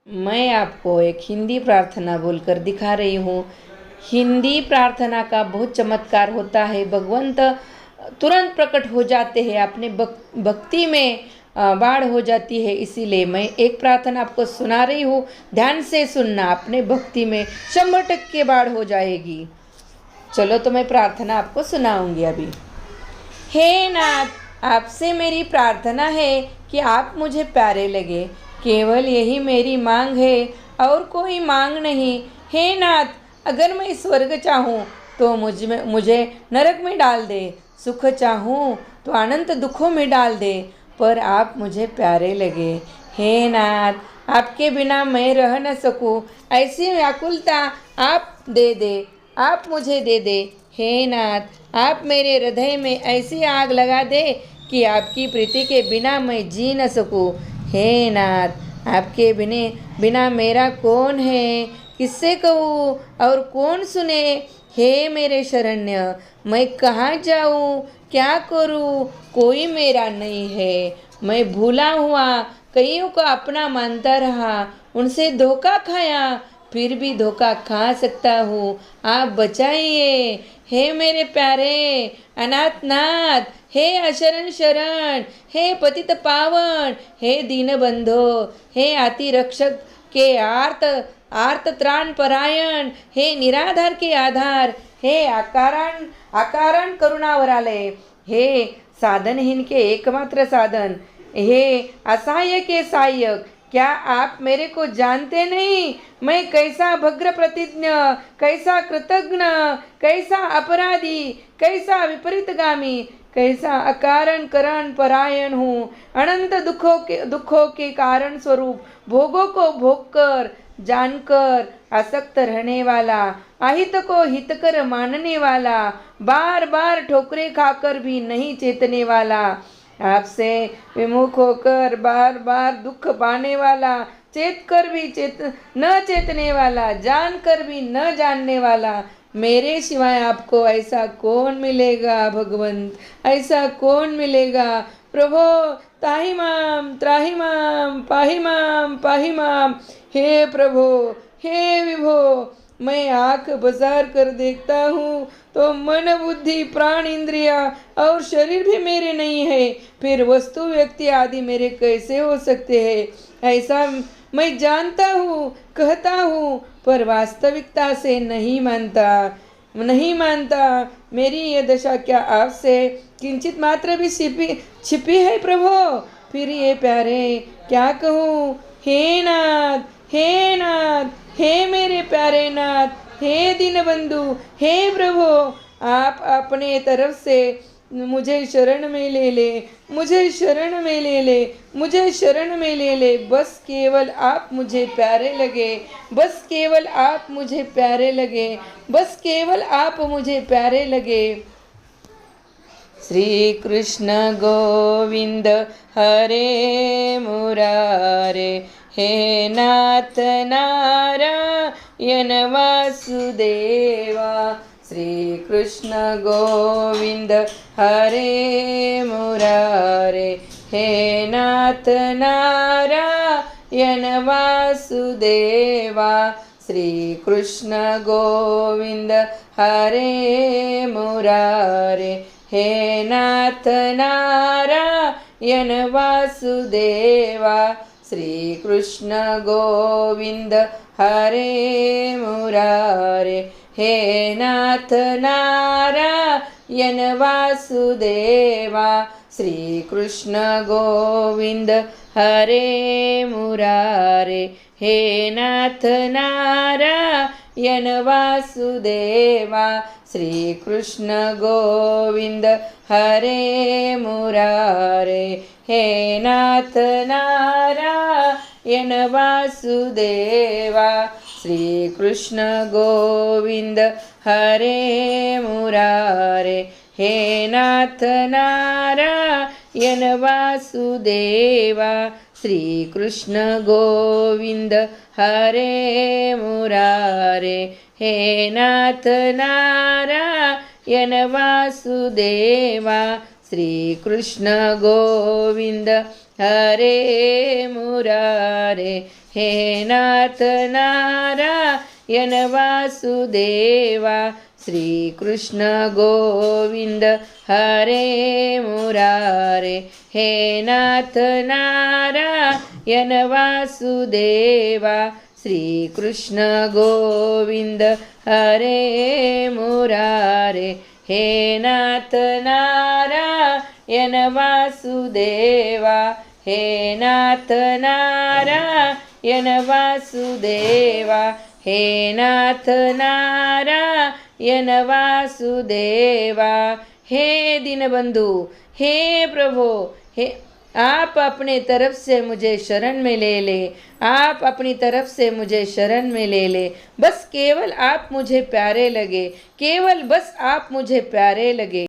मैं आपको एक हिंदी प्रार्थना बोलकर दिखा रही हूँ। हिंदी प्रार्थना का बहुत चमत्कार होता है। भगवंत तुरंत प्रकट हो जाते हैं, अपने भक्ति में बाढ़ हो जाती है। इसीलिए मैं एक प्रार्थना आपको सुना रही हूँ, ध्यान से सुनना, अपने भक्ति में 100% बाढ़ हो जाएगी। चलो तो मैं प्रार्थना आपको सुनाऊंगी अभी। हे नाथ, आपसे मेरी प्रार्थना है कि आप मुझे प्यारे लगे। केवल यही मेरी मांग है और कोई मांग नहीं। हे नाथ, अगर मैं स्वर्ग चाहूँ तो मुझे नरक में डाल दे, सुख चाहूँ तो अनंत दुखों में डाल दे, पर आप मुझे प्यारे लगे। हे नाथ, आपके बिना मैं रह न सकूँ, ऐसी व्याकुलता आप दे दे, आप मुझे दे दे। हे नाथ, आप मेरे हृदय में ऐसी आग लगा दे कि आपकी प्रीति के बिना मैं जी न सकूं। हे नाथ, आपके बिना मेरा कौन है, किससे कहूँ और कौन सुने। हे मेरे शरण्य, मैं कहाँ जाऊँ, क्या करूँ, कोई मेरा नहीं है। मैं भूला हुआ कईयों को अपना मानता रहा, उनसे धोखा खाया, फिर भी धोखा खा सकता हूँ। आप बचाइए। हे मेरे प्यारे अनाथ नाथ, हे अशरण शरण, हे पतित पावन, हे दीन बंधो, हे अति रक्षक के आर्त आर्त त्राण परायण, हे निराधार के आधार, हे आकारण करुणावराले, हे साधनहीन के एकमात्र साधन, हे असहाय के सहायक। क्या आप मेरे को जानते नहीं? मैं कैसा भग्र प्रतिज्ञ, कैसा कृतज्ञ, कैसा अपराधी, कैसा विपरीतगामी, कैसा अकारण करण परायण हूँ। अनंत दुखों के कारण स्वरूप भोगों को भोग कर जानकर आसक्त रहने वाला, अहित को हितकर मानने वाला, बार बार ठोकरें खाकर भी नहीं चेतने वाला, आपसे विमुख होकर बार बार दुख पाने वाला, चेत कर भी न चेतने वाला, जान कर भी न जानने वाला, मेरे सिवाय आपको ऐसा कौन मिलेगा भगवंत, ऐसा कौन मिलेगा प्रभो। त्राहि माम पाहि माम। हे प्रभो, हे विभो, मैं आंख बजार कर देखता हूँ तो मन बुद्धि प्राण इंद्रिया और शरीर भी मेरे नहीं है, फिर वस्तु व्यक्ति आदि मेरे कैसे हो सकते हैं। ऐसा मैं जानता हूँ, कहता हूँ, पर वास्तविकता से नहीं मानता। मेरी ये दशा क्या आपसे किंचित मात्र भी छिपी है प्रभो? फिर ये प्यारे क्या कहूँ। हे नाथ, हे नाथ, हे मेरे प्यारे नाथ, हे दीनबंधु, हे प्रभु, आप अपने तरफ से मुझे शरण में ले ले, मुझे शरण में ले ले, मुझे शरण में ले ले। बस केवल आप मुझे प्यारे लगे, बस केवल आप मुझे प्यारे लगे, बस केवल आप मुझे प्यारे लगे। श्री कृष्ण गोविंद हरे मुरारे, हे नाथ नारायण वासुदेवा। श्री कृष्ण गोविंद हरे मुरारे, हे नाथ नारायण वासुदेवा। श्री कृष्ण गोविंद हरे मुरारे, हे नाथ नारायण वासुदेवा। श्री कृष्ण गोविंद हरे मुरारे, हे नाथ नारायण वासुदेवा। श्री कृष्ण गोविंद हरे मुरारे, हे नाथ नारायण वासुदेवा। श्री कृष्ण गोविंद हरे मुरारे, हे नाथ नारायण वासुदेवा। श्री कृष्ण गोविंद हरे मुरारे, हे नाथ नारायण वासुदेवा। श्री कृष्ण गोविंद हरे मुरारे, हे नाथ नारायण वासुदेवा। श्री कृष्ण गोविंद हरे मुरारे, हे नाथ नारायण वासुदेवा, श्री कृष्ण गोविंद हरे मुरारे। हे नाथ नारायण वासुदेवा, श्री कृष्ण गोविंद हरे मुरारे। हे नाथ नारायण वासुदेवा, हे नाथ नारायण वासुदेवा, हे नाथ नारायण वासुदेवा। हे दीनबंधु, हे प्रभु, हे आप अपने तरफ से मुझे शरण में ले ले, आप अपनी तरफ से मुझे शरण में ले ले। बस केवल आप मुझे प्यारे लगे, केवल बस आप मुझे प्यारे लगे।